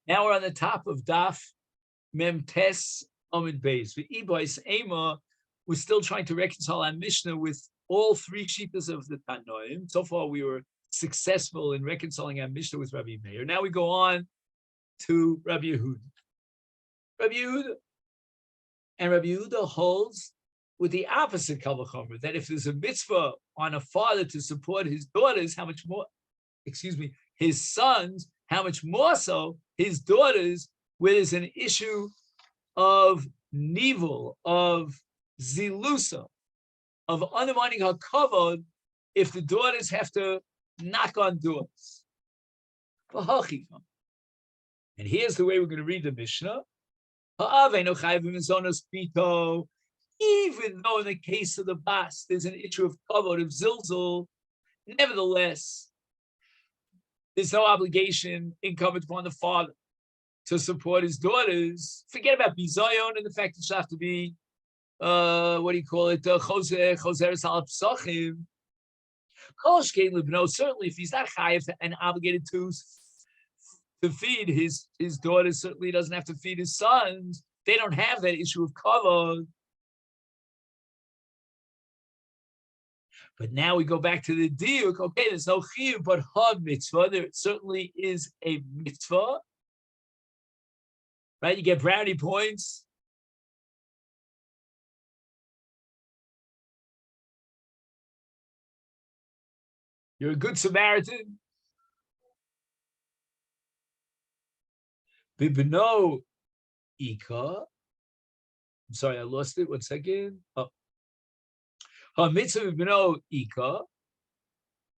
Now we're on the top of Daf Mem Tes Amid Beis. We're still trying to reconcile our Mishnah with all three shittas of the Tanoim. So far, we were successful in reconciling our Mishnah with Rabbi Meir. Now we go on to Rabbi Yehuda. Rabbi Yehuda holds with the opposite Kavachomer, that if there's a mitzvah on a father to support his daughters, his sons, how much more so his daughters, where there's an issue of nivul, of zilusa, of undermining her kavod, if the daughters have to knock on doors. And here's the way we're going to read the Mishnah. Even though in the case of the bas, there's an issue of kavod, of zilzul, nevertheless, there's no obligation incumbent upon the father to support his daughters. Forget about bizayon and the fact that she have to be, choseres al psachim. Certainly, if he's not chayiv and obligated to feed his daughters, certainly he doesn't have to feed his sons. They don't have that issue of kavod. But now we go back to the diuk. Okay, there's no chiyuv, but ha mitzvah. There certainly is a mitzvah. Right? You get brownie points. You're a good Samaritan. Bibno ika. I'm sorry, I lost it. 1 second. Oh. Ha-mitzvah b'no ika.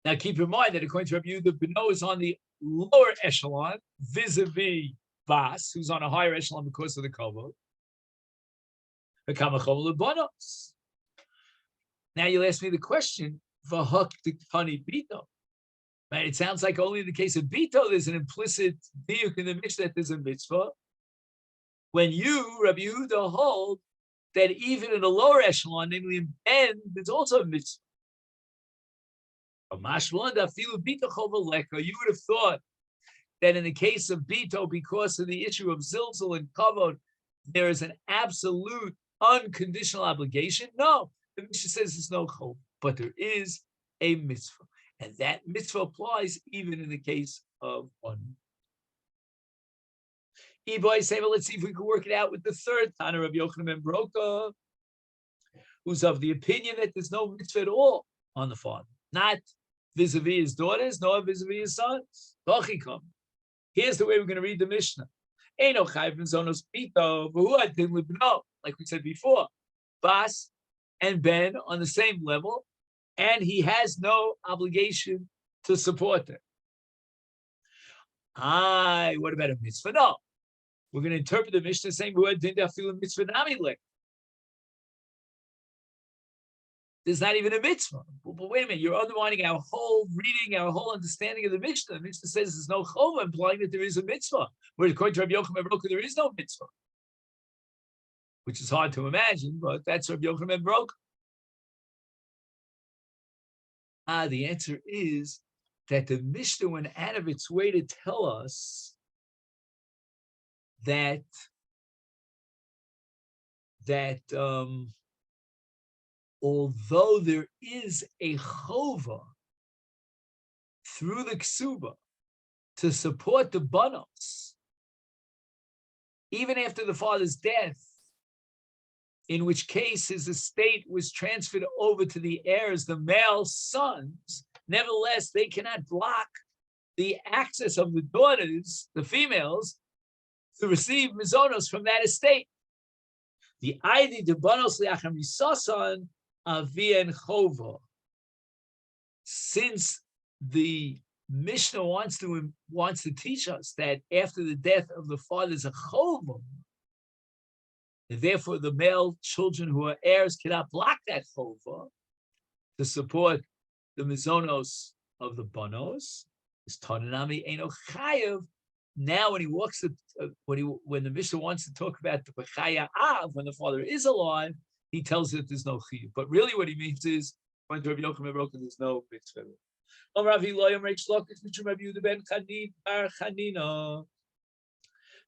Now keep in mind that according to Rabbi Yehuda, b'no is on the lower echelon, vis-a-vis bas, who's on a higher echelon because of the kavod. Now you'll ask me the question, v'hak t'kani bito. Right? It sounds like only in the case of bito there's an implicit diuk in the Mishnah that there's a mitzvah. When you, Rabbi Yehuda, hold that even in the lower echelon, namely in Ben, there's also a mitzvah. You would have thought that in the case of Bito, because of the issue of Zilzal and Kavod, there is an absolute unconditional obligation. No, the Mishnah says there's no chov, but there is a mitzvah. And that mitzvah applies even in the case of one. Let's see if we can work it out with the third Tana of Yochanan ben Broka, who's of the opinion that there's no mitzvah at all on the father, not vis-a-vis his daughters, nor vis-a-vis his sons. Here's the way we're going to read the Mishnah. Like we said before, Bas and Ben on the same level, and he has no obligation to support them. What about a mitzvah? No. We're going to interpret the Mishnah saying, there's not even a mitzvah. But wait a minute, you're undermining our whole reading, our whole understanding of the Mishnah. The Mishnah says there's no chova, implying that there is a mitzvah. Whereas according to Rabbi Yochanan ben Broka, there is no mitzvah. Which is hard to imagine, but that's Rabbi Yochanan ben Broka. The answer is that the Mishnah went out of its way to tell us that although there is a chova through the ksuba to support the banos, even after the father's death, in which case his estate was transferred over to the heirs, the male sons, nevertheless, they cannot block the access of the daughters, the females, to receive mizonos from that estate. The ID de banos liachem risasan avien chova. Since the Mishnah wants to teach us that after the death of the father is a chova, and therefore the male children who are heirs cannot block that chova to support the mizonos of the banos. Is tananami eno chayev. Now, when he walks, when the Mishnah wants to talk about the bechaya av, when the father is alive, he tells that there's no chiyuv. But really, what he means is, when Rabbi Yochanan ben Broka, there's no mitzvah.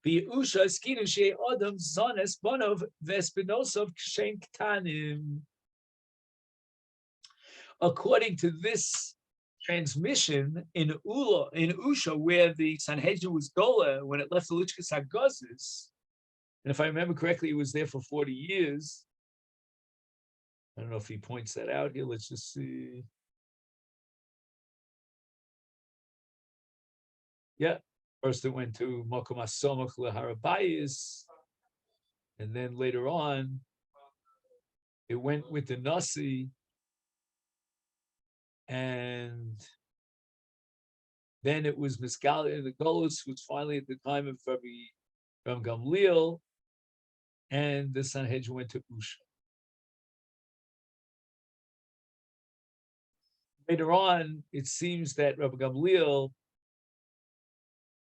Biusha skinu she adam zones bonov vespinosov kshen ktanim. According to this transmission in Usha, where the Sanhedrin was Gola when it left the Lichkas Hagazis, and if I remember correctly, it was there for 40 years. I don't know if he points that out here. Let's just see. Yeah, first it went to Mokom HaSomach LeHarabayis, and then later on, it went with the Nasi, and then it was Miskal in the Golus, which finally at the time of Rabbi Gamliel, and the Sanhedrin went to Usha. Later on, it seems that Rabbi Gamliel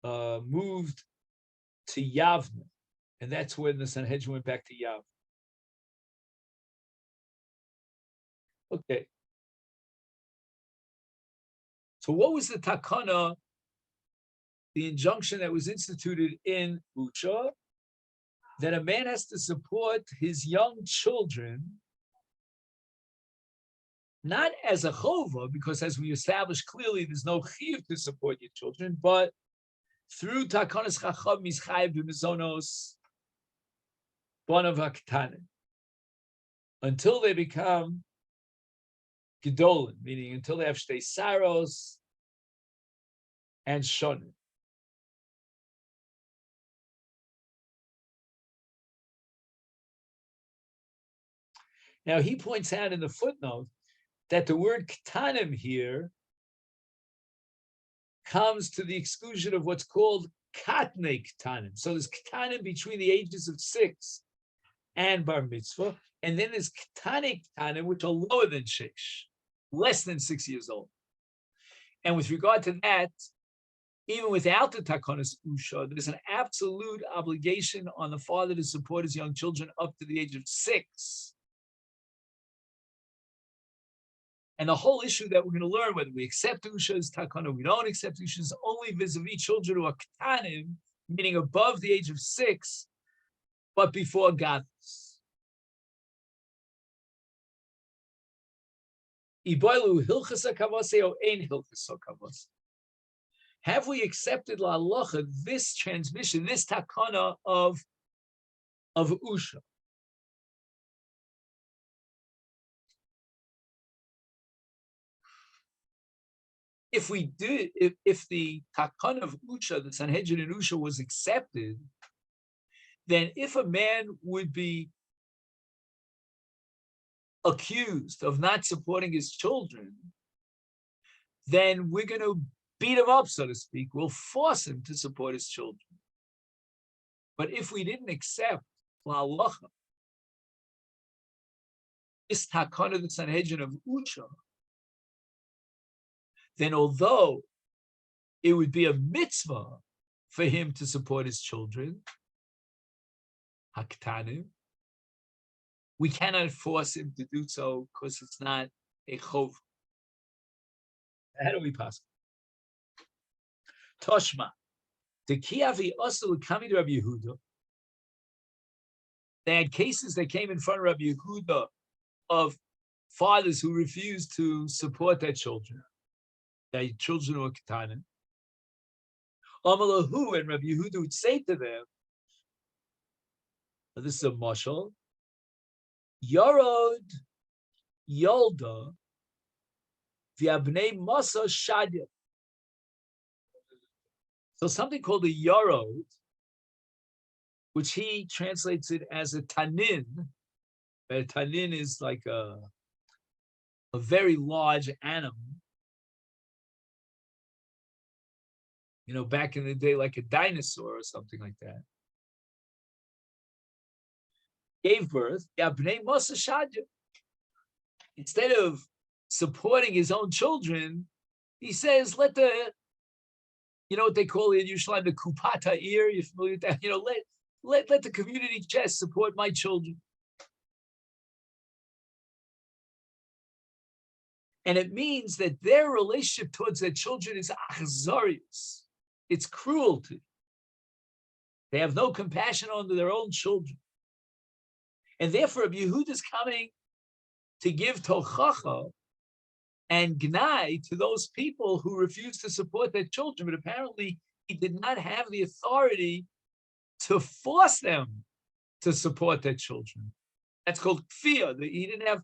moved to Yavne, and that's when the Sanhedrin went back to Yavne. Okay. So what was the takana, the injunction that was instituted in Usha, that a man has to support his young children, not as a chova, because as we established clearly, there's no chiyuv to support your children, but through takanas chacham mischayev b'mizonos bonav haktanim, until they become gedolim, meaning until they have shtei saros and shonim. Now he points out in the footnote that the word ktanim here comes to the exclusion of what's called katnei ktanim. So there's ktanim between the ages of 6 and bar mitzvah, and then there's ktanei ktanim, which are lower than sheish, less than 6 years old. And with regard to that, even without the takonas usha, there's an absolute obligation on the father to support his young children up to the age of 6. And the whole issue that we're going to learn, whether we accept Usha as takana, we don't accept Usha, is only vis-a-vis children who are ktanim, meaning above the age of 6, but before gadlus. Iboilu hilchas hakavase o ein hilchas hakavase. Have we accepted la halacha this transmission, this takana of Usha? If we did, if the takana of Usha, the Sanhedrin in Usha, was accepted, then if a man would be accused of not supporting his children, then we're going to beat him up, so to speak. We'll force him to support his children. But if we didn't accept la halacha, this takana of the Sanhedrin of Usha, then although it would be a mitzvah for him to support his children, haktanim, we cannot force him to do so because it's not a chov. How do we pass? Toshma, the kiavi also coming to Rabbi Yehuda. They had cases that came in front of Rabbi Yehuda of fathers who refused to support their children. Their children were ketanim. Amalahu, and Rabbi Yehuda would say to them, this is a mashal, Yarod Yolda V'abnei Masa Shadya. So something called a Yarod, which he translates it as a tanin. A tanin is like a very large animal. You know, back in the day, like a dinosaur or something like that. Gave birth, instead of supporting his own children, he says, let the, you know what they call it in Yerushalayim, the kupata ear, you're familiar with that? You know, let the community chest support my children. And it means that their relationship towards their children is achzarius. It's cruelty. They have no compassion on their own children. And therefore, Rabbi Yehuda is coming to give tochacha and gnai to those people who refuse to support their children. But apparently, he did not have the authority to force them to support their children. That's called kfiyah. He didn't have.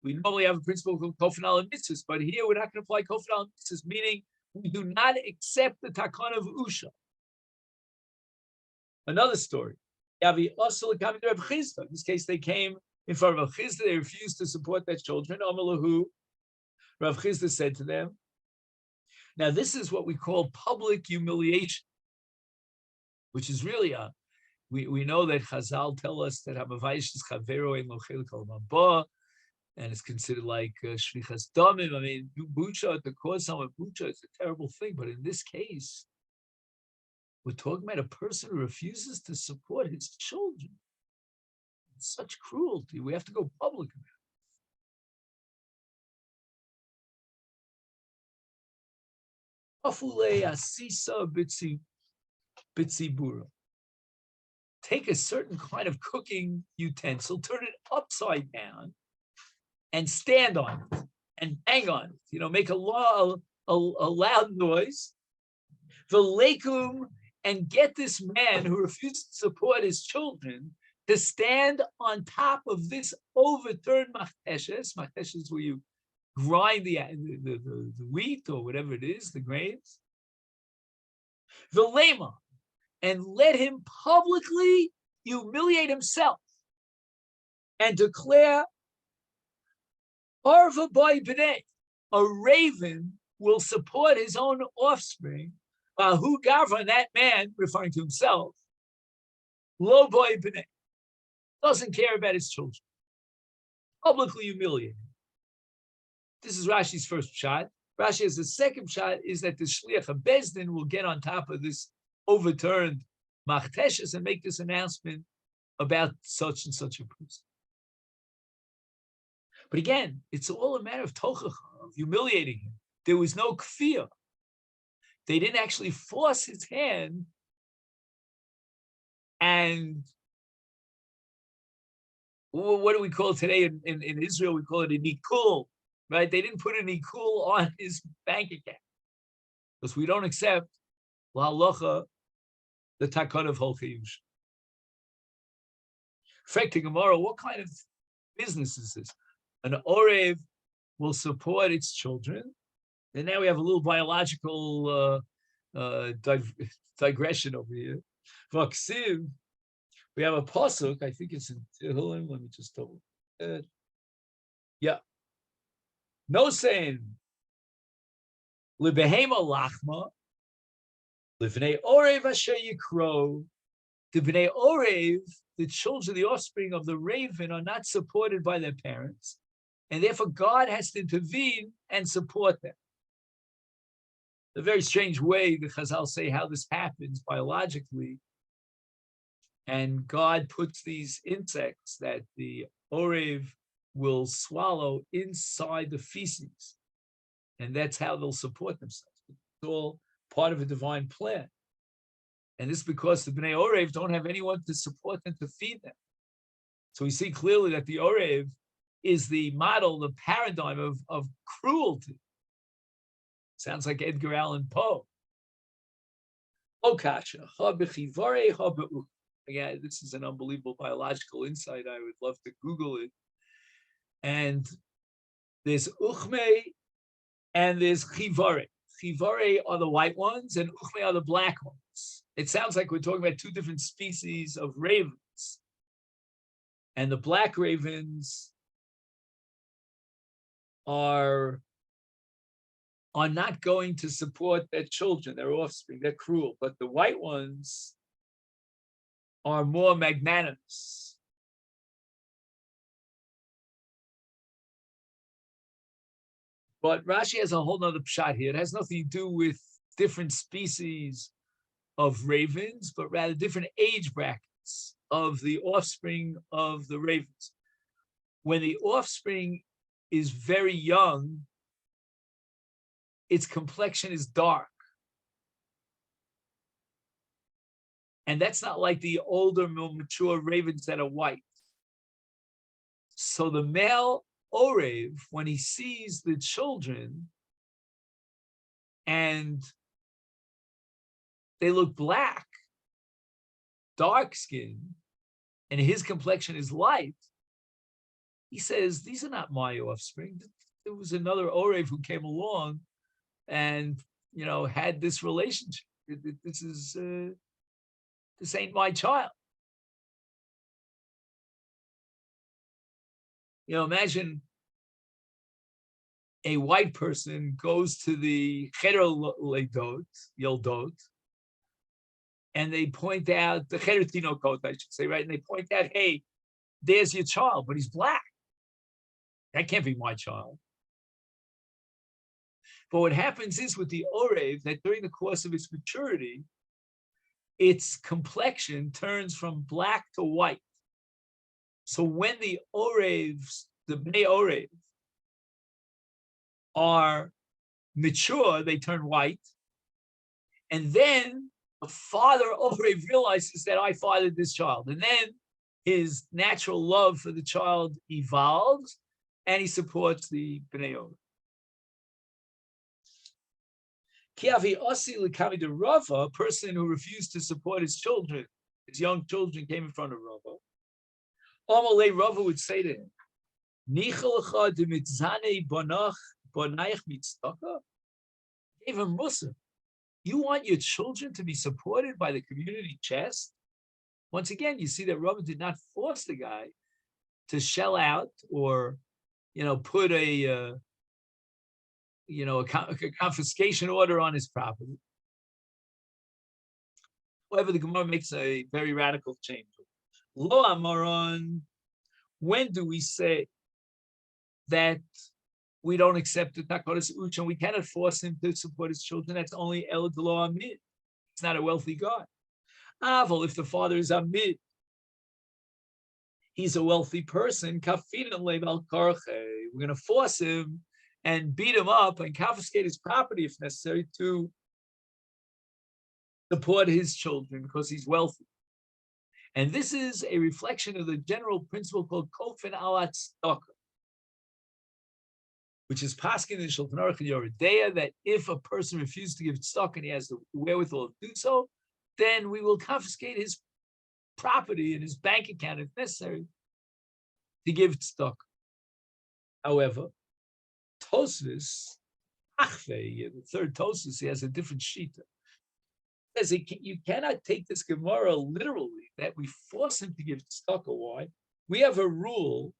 We normally have a principle called kofanal and mitzvahs, but here we're not going to apply kofanal and mitzvahs, meaning we do not accept the takon of usha. Another story. In this case, they came in front of Rav Chisda. They refused to support their children. Amalahu, Rav Chisda said to them, now this is what we call public humiliation, which is really we know that Chazal tell us that Hamavaish is Chavero en Lochel Kol Mamba, and it's considered like Shvichas Damim. I mean, Bucha, to cause someone Bucha is a terrible thing, but in this case, we're talking about a person who refuses to support his children. It's such cruelty. We have to go public about it. Asisa Bitsibura. Take a certain kind of cooking utensil, turn it upside down, and stand on it and bang on it. Make a loud noise. The lekum, and get this man who refused to support his children to stand on top of this overturned machteshes. Machteshes is where you grind the wheat or whatever it is, the grains. The lema, and let him publicly humiliate himself and declare, Arva by b'nei, a raven will support his own offspring, who gavra, that man, referring to himself, lo boy b'nei, doesn't care about his children, publicly humiliated. This is Rashi's first shot. Rashi has the second shot, is that the shliach of Bezdin will get on top of this overturned machteshes and make this announcement about such and such a person. But again, it's all a matter of tochacha, of humiliating him. There was no kfiyah. They didn't actually force his hand, and what do we call it today in Israel? We call it a nikul, right? They didn't put a nikul on his bank account because we don't accept l'halacha the takon of holchayush. Frek Gemara, what kind of business is this? An orev will support its children. And now we have a little biological digression over here. Vaksiv, we have a pasuk. I think it's in Tehillim. Let me just double. Yeah. No saying. Libehema lachma. Livnei orev asher yikro. The bnei orev, the children, the offspring of the raven, are not supported by their parents, and therefore God has to intervene and support them. A very strange way the Chazal say how this happens biologically. And God puts these insects that the orev will swallow inside the feces. And that's how they'll support themselves. It's all part of a divine plan. And this is because the Bnei Orev don't have anyone to support them, to feed them. So we see clearly that the Orev is the model, the paradigm of cruelty. Sounds like Edgar Allan Poe. Again, this is an unbelievable biological insight. I would love to Google it. And there's uchme and there's chivare. Chivare are the white ones and uchme are the black ones. It sounds like we're talking about two different species of ravens. And the black ravens are not going to support their children, their offspring. They're cruel. But the white ones are more magnanimous. But Rashi has a whole nother pshat here. It has nothing to do with different species of ravens, but rather different age brackets of the offspring of the ravens. When the offspring is very young, its complexion is dark. And that's not like the older, more mature ravens that are white. So the male Orev, when he sees the children and they look black, dark skinned, and his complexion is light, he says, these are not my offspring. There was another Orev who came along and, had this relationship. This ain't my child. Imagine a white person goes to the Cheder Yoldot, and they point out, the Cheder Tinokot, I should say, right? And they point out, hey, there's your child, but he's black. That can't be my child. But what happens is with the Orev, that during the course of its maturity, its complexion turns from black to white. So when the Orevs, the Bnei Orev, are mature, they turn white. And then the father Orev realizes that I fathered this child. And then his natural love for the child evolves, and he supports the Bnei Orev. Kiavi Osi Likami de Rava, a person who refused to support his children, his young children came in front of Rava. Amalei Rava would say to him, Nichalacha de mitzane bonach bonaich mitztaka? Gave him Musa. You want your children to be supported by the community chest? Once again, you see that Rava did not force the guy to shell out or, put a confiscation order on his property. However, the Gemara makes a very radical change. Lo Amaron, when do we say that we don't accept the Takoris Uch and we cannot force him to support his children? That's only El Delo Amid. It's not a wealthy guy. Aval, if the father is Amid, he's a wealthy person, we're going to force him and beat him up and confiscate his property if necessary to support his children because he's wealthy. And this is a reflection of the general principle called Kofen Alat Stock, which is Paskin in Shulchan Aruch and Yoredeya, that if a person refuses to give stock and he has the wherewithal to do so, then we will confiscate his property and his bank account if necessary to give stock. However, Tosfos, Achve, the third Tosfos, he has a different shita. Says you cannot take this Gemara literally that we force him to give tzedakah. Why? We have a rule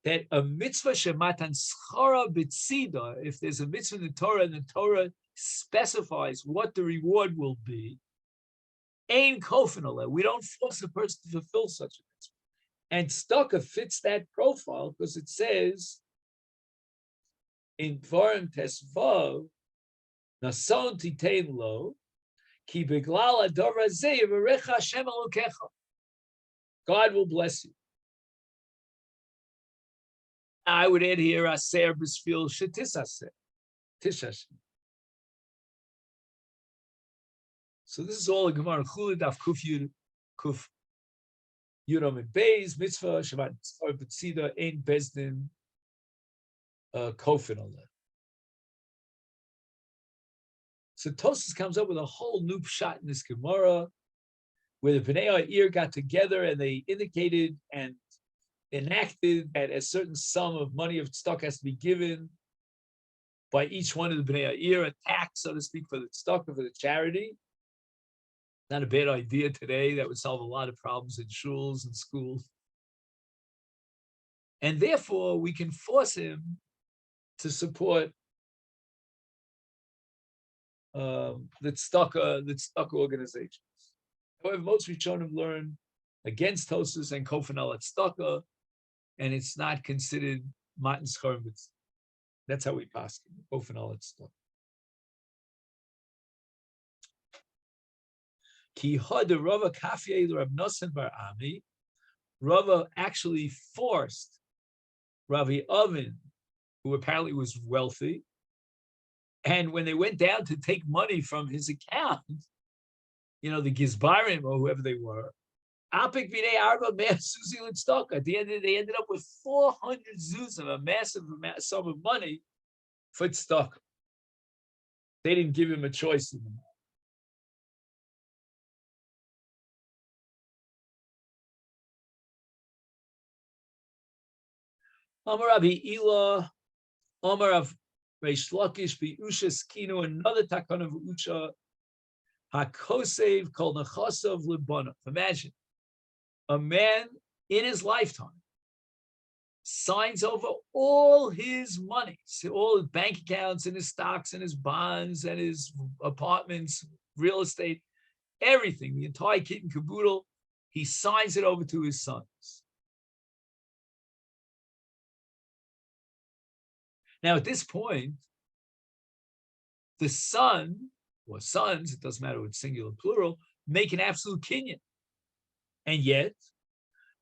that a mitzvah shematan schara b'tzida, if there's a mitzvah in the Torah and the Torah specifies what the reward will be, ein kofen aleh. We don't force a person to fulfill such a mitzvah. And tzedakah fits that profile because it says in Dvarim Tesvav, nason titein lo, ki beglal ador hazeh yivarecha Hashem Elokecha. God will bless you. I would add here, aser b'sfil shetisaseh, tishashem. So this is all a Gemara Chulid Daf Kuf Yuram and Beis Mitzvah Shabbat Tzar B'Tzida Ein Bezdin Kofen Aleh. So Tosfos comes up with a whole new pshat in this Gemara, where the Bnei Ha'ir got together and they indicated and enacted that a certain sum of money of stock has to be given by each one of the Bnei Ha'ir, a tax, so to speak, for the stock of the charity. Not a bad idea today. That would solve a lot of problems in shuls and schools. And therefore, we can force him to support the tzedakah organizations. However, most Rishonim learn against Tosfos and Kofen Alat tzedakah, and it's not considered matan schar mitzvah. That's how we pass Kofen Alat tzedakah. Ki had Rava kafye Rav Nosson bar Ami. Rava actually forced Ravi Oven, who apparently was wealthy, and when they went down to take money from his account, the Gizbarim or whoever they were. At the end, they ended up with 400 zuzim, a massive sum of money for tzedakah. They didn't give him a choice in them. Amar Rabbi Ila, Amar of Reish Lakish, Usha Skinu, another takon of Usha, Hakosev called Nechasav Libana. Imagine a man in his lifetime signs over all his money, all his bank accounts and his stocks and his bonds and his apartments, real estate, everything, the entire kit and caboodle, he signs it over to his sons. Now, at this point, the son, or sons, it doesn't matter if it's singular or plural, make an absolute kinyan. And yet,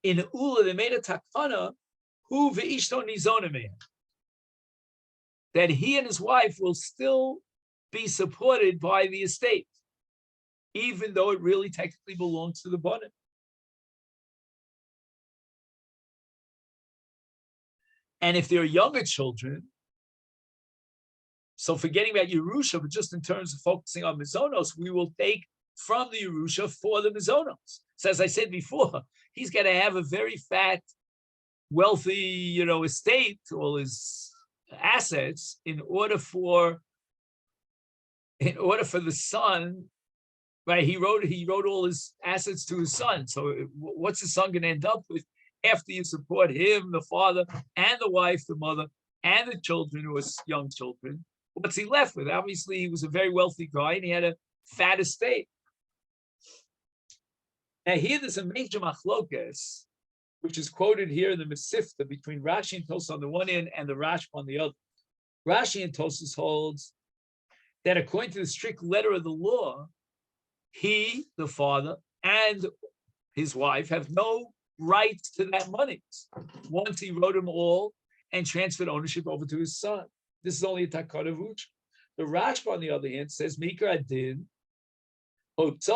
in Ula, they made a takana, hu ve'ishto nizona mehem, that he and his wife will still be supported by the estate, even though it really technically belongs to the banim. And if they're younger children, so forgetting about Yerusha, but just in terms of focusing on Mizonos, we will take from the Yerusha for the Mizonos. So as I said before, he's got to have a very fat, wealthy, estate, all his assets, in order for the son, right? He wrote all his assets to his son. So what's the son going to end up with after you support him, the father, and the wife, the mother, and the children who are young children? What's he left with? Obviously, he was a very wealthy guy and he had a fat estate. Now, here there's a major machlokas, which is quoted here in the Masechet between Rashi and Tosas on the one end and the Rashba on the other. Rashi and Tosas holds that according to the strict letter of the law, he, the father, and his wife have no rights to that money once he wrote them all and transferred ownership over to his son. This is only a takana of Uch. The Rashba, on the other hand, says Mikra Adin, that's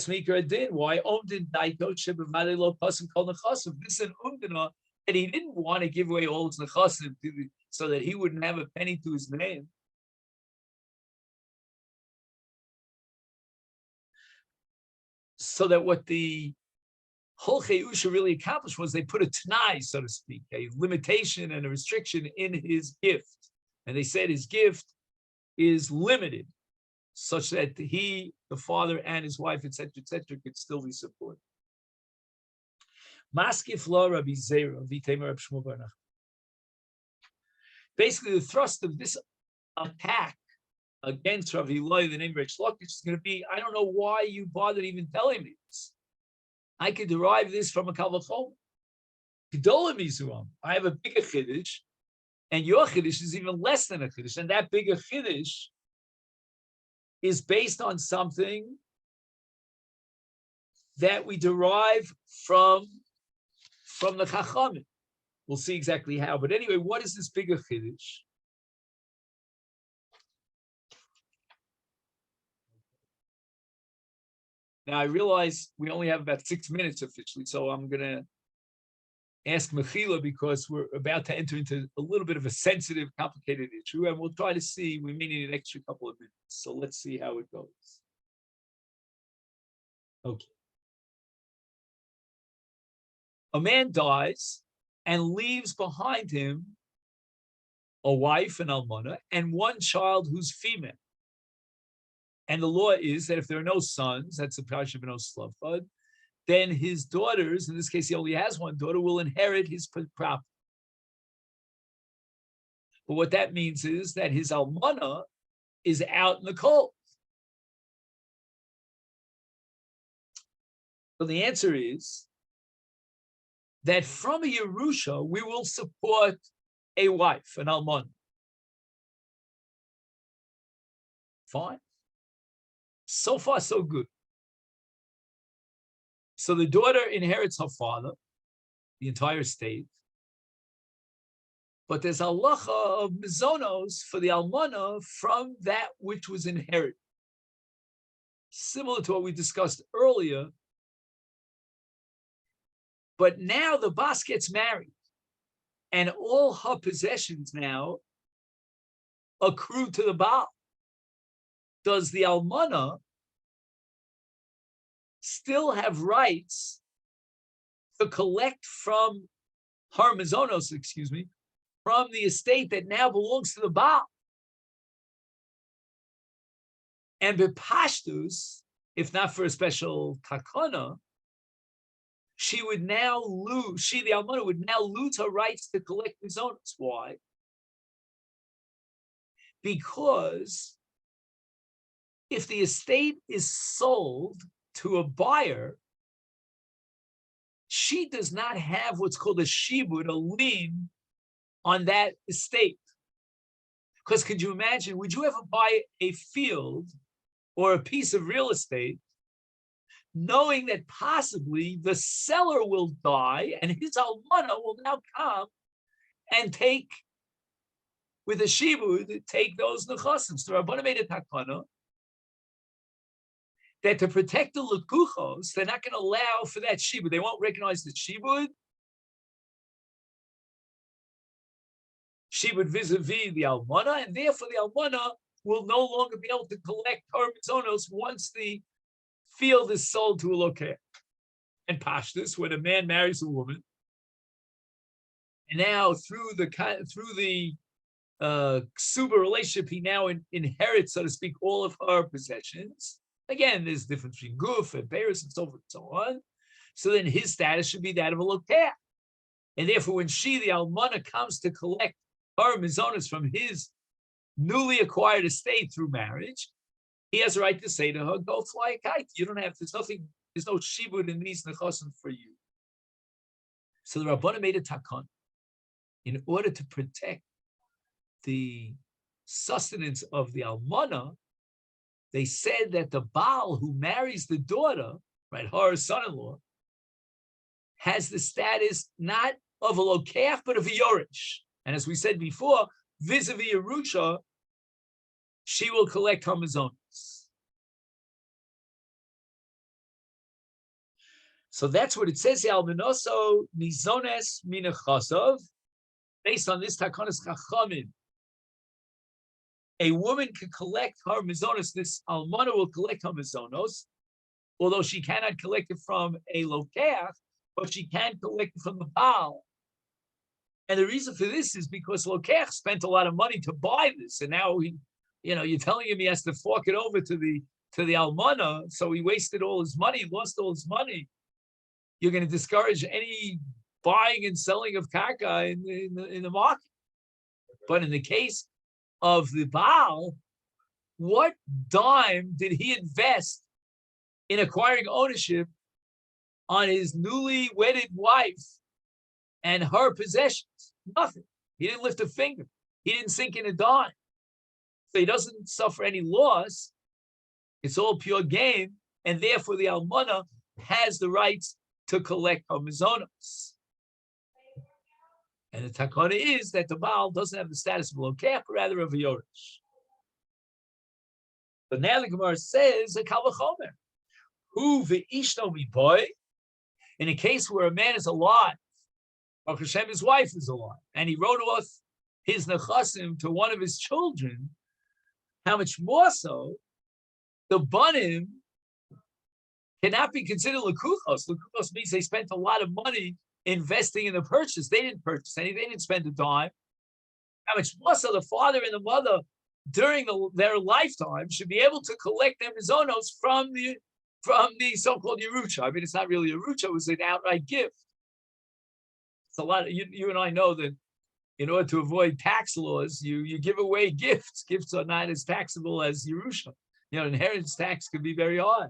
Mikra Adin. Why? This is an umdana that he didn't want to give away all his nechasim so that he wouldn't have a penny to his name. So that what the whole Chayusha really accomplished was they put a t'nai, so to speak, a limitation and a restriction in his gift. And they said his gift is limited, such that he, the father, and his wife, etc., could still be supported. Maskif la Rabbi Zera, v'temer Reb Shmuel bar Nachman. Basically, the thrust of this attack against Rav Eloi, the name Reish Lakish, is going to be, I don't know why you bothered even telling me this. I could derive this from a Kal V'chomer. Gedolah mizuam. I have a bigger chiddush, and your chiddush is even less than a chiddush, and that bigger chiddush is based on something that we derive from the Chachamim. We'll see exactly how. But anyway, what is this bigger chiddush? Now, I realize we only have about 6 minutes officially, so I'm going to ask Mechila because we're about to enter into a little bit of a sensitive, complicated issue, and we'll try to see, we may need an extra couple of minutes. So let's see how it goes. Okay. A man dies and leaves behind him a wife, an almana, and one child who's female. And the law is that if there are no sons, that's the Parashat B'no Slavchad, then his daughters, in this case he only has one daughter, will inherit his property. But what that means is that his almana is out in the cold. So the answer is that from a Yerusha, we will support a wife, an almana. Fine. So far, so good. So the daughter inherits her father, the entire estate, But there's halacha of mizonos for the almana from that which was inherited. Similar to what we discussed earlier. But now the bas gets married, and all her possessions now accrue to the Baal. Does the almana still have rights to collect from her mizonos, from the estate that now belongs to the Baal? And bepashtus, if not for a special takana, she would now lose, the almana, would now lose her rights to collect mizonos. Why? Because if the estate is sold to a buyer, she does not have what's called a shibud, a lien on that estate. Because could you imagine, would you ever buy a field or a piece of real estate knowing that possibly the seller will die and his almana will now come and take, with a shibud, take those nechasim? So Rabbanan made a takana that to protect the lekuchos, they're not going to allow for that shibud. They won't recognize the shibud vis-a-vis the almana, and therefore the almana will no longer be able to collect her mizonos once the field is sold to a lokeh. And pashtus, when a man marries a woman, and now through the ksuba relationship, he now inherits, so to speak, all of her possessions. Again, there's a difference between guf and beres and so forth and so on. So then his status should be that of a lokeh. And therefore, when she, the almana, comes to collect her mizonos from his newly acquired estate through marriage, he has a right to say to her, go fly a kite. You don't have, there's no shibud in these nechasim for you. So the Rabbanan made a takon in order to protect the sustenance of the almana. They said that the Baal who marries the daughter, right, her son-in-law, has the status not of a lokeh, but of a yorish. And as we said before, vis-a-vis Yerusha, she will collect her mizonos. So that's what it says here, alminoso mizones minachasov. Based on this takonas chachamim, a woman can collect her mizonos. This almana will collect her mizonos, although she cannot collect it from a lokeh, but she can collect it from the Baal. And the reason for this is because lokeh spent a lot of money to buy this, and now you're telling him he has to fork it over to the almana, so he wasted all his money, lost all his money. You're going to discourage any buying and selling of karka in the market. But in the case of the Baal, what dime did he invest in acquiring ownership on his newly wedded wife and her possessions? Nothing. He didn't lift a finger. He didn't sink in a dime. So he doesn't suffer any loss. It's all pure gain, and therefore the almana has the rights to collect her mizonos. And the takana is that the Baal doesn't have the status of a lokeh, but rather of a yorish. But now the Gemara says a kal v'chomer, who v'ishto miboy, in a case where a man is alive, or Hashem, his wife is alive, and he wrote off his nechasim to one of his children, how much more so the banim cannot be considered lekuchos. Lekuchos means they spent a lot of money investing in the purchase. They didn't purchase anything. They didn't spend a dime. How much more so the father and the mother during their lifetime should be able to collect their mizonos from the so-called Yerusha. I mean, it's not really Yerusha, it was an outright gift. It's a lot. You and I know that in order to avoid tax laws, you give away gifts. Gifts are not as taxable as Yerusha. Inheritance tax could be very high.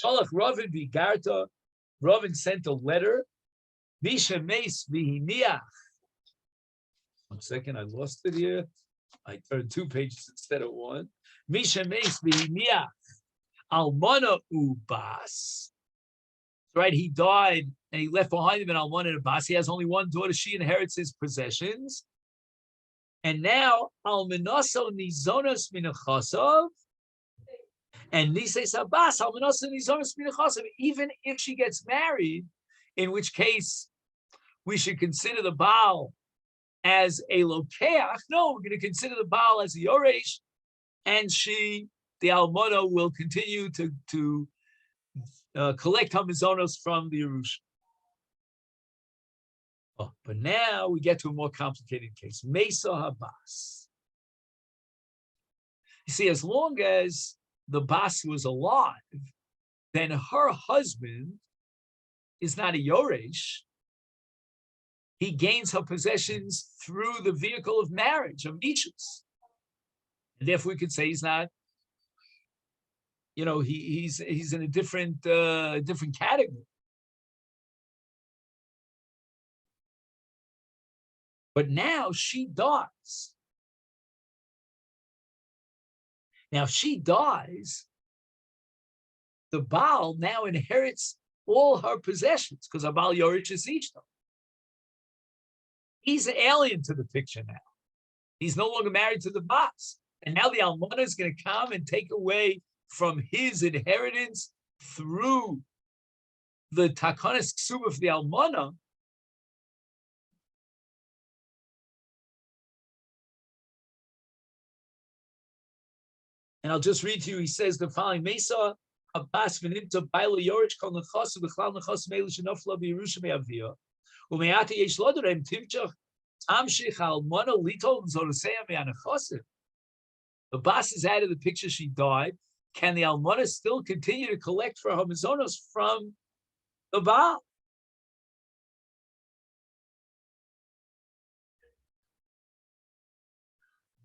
Shalach Ravin Vigarta. Ravin sent a letter. Misha Meis Vihiniach. 1 second, I lost it here. I turned 2 pages instead of 1. Misha Meis Vihiniach. Almana Ubas. Right? He died and he left behind him an almana and a bas. He has only one daughter. She inherits his possessions. And now almanaso nizonos minachasav and nises habas almanaso nizonos minachasav. Even if she gets married, in which case we should consider the Baal as a lokeach. No, we're going to consider the Baal as a yoresh, and the almana, will continue to collect hamizonos from the Yerusha. Oh, but now we get to a more complicated case. Mesa Habas. You see, as long as the Bas was alive, then her husband is not a Yoresh. He gains her possessions through the vehicle of marriage, of Michus. And therefore we could say he's not, he's in a different category. But now she dies. Now, if she dies, the Baal now inherits all her possessions because a Baal Yorish is Ishto. He's alien to the picture now. He's no longer married to the Bas. And now the Almana is going to come and take away from his inheritance through the Takanas Ksuba of the Almana. And I'll just read to you. He says the following: Mesa Abbas v'nimta baila yorich kol nechasu v'chlal nechasu me'elu shenofla b'Yerusha me'avia u'me'ati yesh lodorem timchach tamshich almana litol zoraseya me'anechasim. The Bas is out of the picture. She died. Can the almana still continue to collect for her mizonos from the Baal?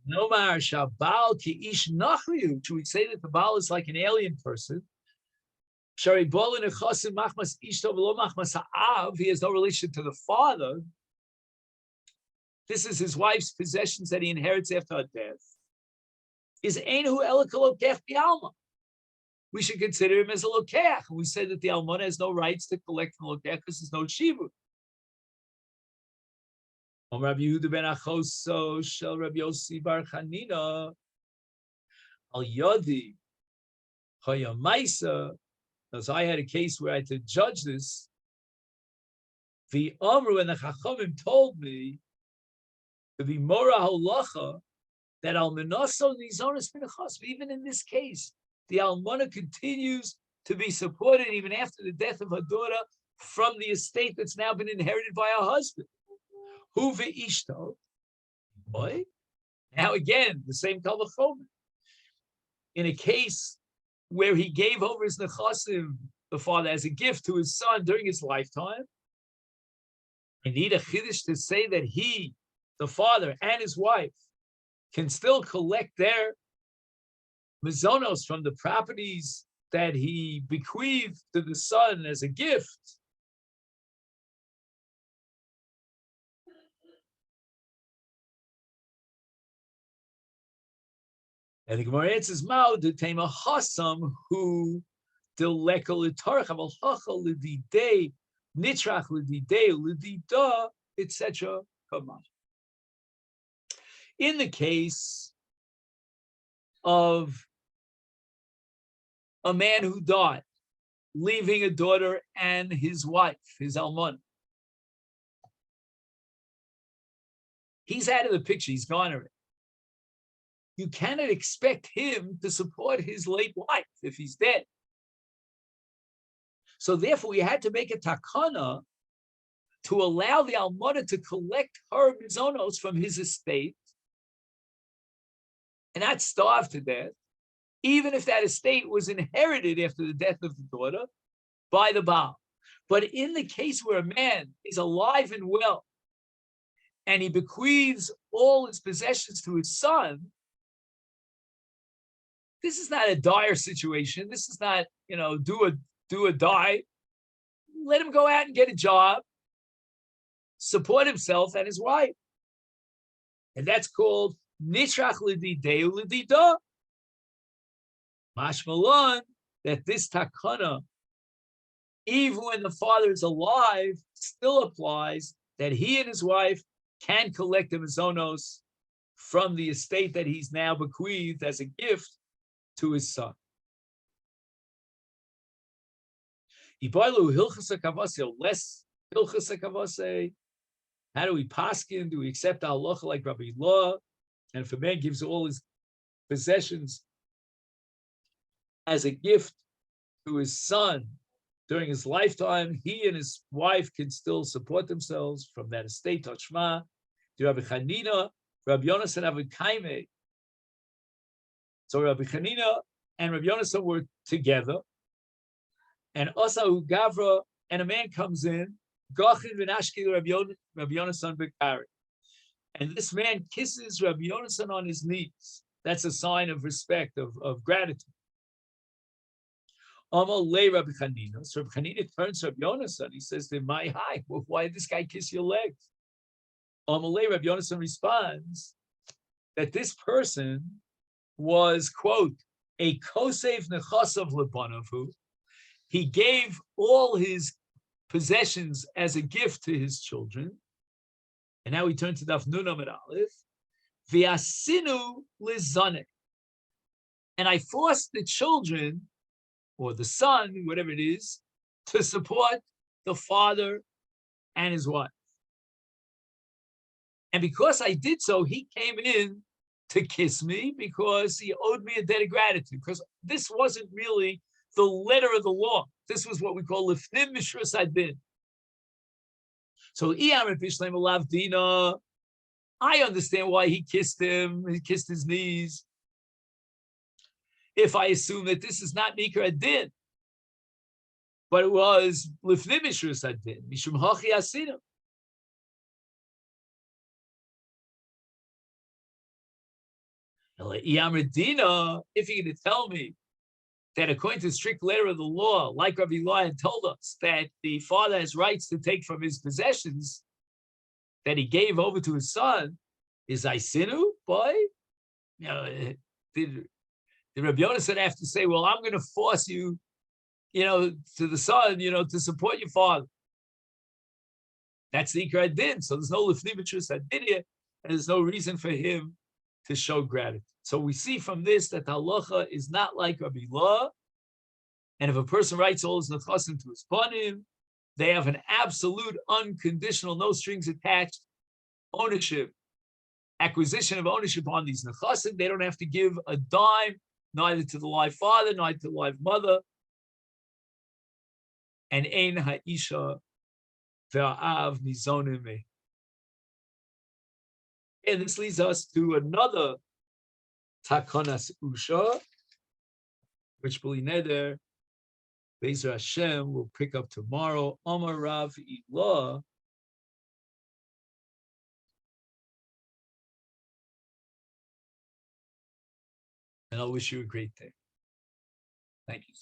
Nomar Shabal ki ish nachriu. Should we say that the Baal is like an alien person? Shari bolin echasim machmas ishto v'lo machmas ha'av. He has no relation to the father. This is his wife's possessions that he inherits after her death. Is einu elakalokech bi'alma. We should consider him as a lokeach. We said that the almana has no rights to collect from lokeach because there's no shivut. Rabbi Yehuda ben Achoso shel Rabbi Yossi bar Chanina al Yodi Hayamaisa. As I had a case where I had to judge this, the Amru and the Chachamim told me to be Mora Holacha that Almanaso Nizonis Minachas. Even in this case, the Almana continues to be supported even after the death of her daughter from the estate that's now been inherited by her husband. Who ve'ishto? Boy. Now again, the same Kalvachomer. In a case where he gave over his nechasim, the father, as a gift to his son during his lifetime, I need a chiddush to say that he, the father, and his wife can still collect their mizonos from the properties that he bequeathed to the son as a gift. And the Gemara answers, "Mao de tema hasam who delekol itarach aval hachal lididei nitrach lididei lidida etc." Come on. In the case of a man who died, leaving a daughter and his wife, his almana, he's out of the picture. He's gone already. You cannot expect him to support his late wife if he's dead. So therefore, we had to make a takana to allow the almana to collect her mizonos from his estate and not starve to death, even if that estate was inherited after the death of the daughter by the Baal. But in the case where a man is alive and well, and he bequeaths all his possessions to his son, this is not a dire situation. This is not, do or die. Let him go out and get a job, support himself and his wife. And that's called Nishrach L'Dideu L'Dida. Mashmalon, that this takana even when the father is alive, still applies that he and his wife can collect the mazonos from the estate that he's now bequeathed as a gift to his son. Less how do we paskin? Do we accept the halacha like Rabbi Law? And if a man gives all his possessions as a gift to his son during his lifetime, he and his wife can still support themselves from that estate. Tashma, Rabbi Chanina, Rabbi Yonasan have a kaime. So Rabbi Chanina and Rabbi Yonasan were together, and Osahu Gavra, and a man comes in, Gochin v'nashki Rabbi Yonasan b'kari. And this man kisses Rabbi Yonasan on his knees. That's a sign of respect, of gratitude. Amal le Rabbi Chanina. So Rabbi Chanina turns to Rabbi Yonasan. He says to him, "My hi, well, why did this guy kiss your legs?" Amal le Rabbi Yonasan responds that this person was, quote, a kosev nechasav lebanavu. He gave all his possessions as a gift to his children. And now we turn to Daf Nun Amud Aleph. V'asinu lizane. And I forced the children, or the son, whatever it is, to support the father and his wife. And because I did so, he came in to kiss me because he owed me a debt of gratitude. Because this wasn't really the letter of the law. This was what we call lifnim mishras adin. So I understand why he kissed him. He kissed his knees. If I assume that this is not mikra adin, but it was lifnim mishras adin, mishum hachi asinu. If you're going to tell me that according to the strict letter of the law, like Rabbi Lion told us, that the father has rights to take from his possessions that he gave over to his son, is Aisinu, boy? You know, did Rabbi Yonasan have to say, well, I'm going to force you, to the son, to support your father? That's the Ikar Din. So there's no Lifnimitris Adin here, and there's no reason for him to show gratitude. So we see from this that the halacha is not like Rabbi Law, and if a person writes all his nechasim to his panim, they have an absolute, unconditional, no strings attached ownership, acquisition of ownership on these nechasim. They don't have to give a dime, neither to the live father, neither to the live mother. And ein ha'isha ve'av nizonim. And this leads us to another Takonas Usha, which B'li Neder, Be'ezer Hashem, will pick up tomorrow. Amar Rav Ilah. And I'll wish you a great day. Thank you.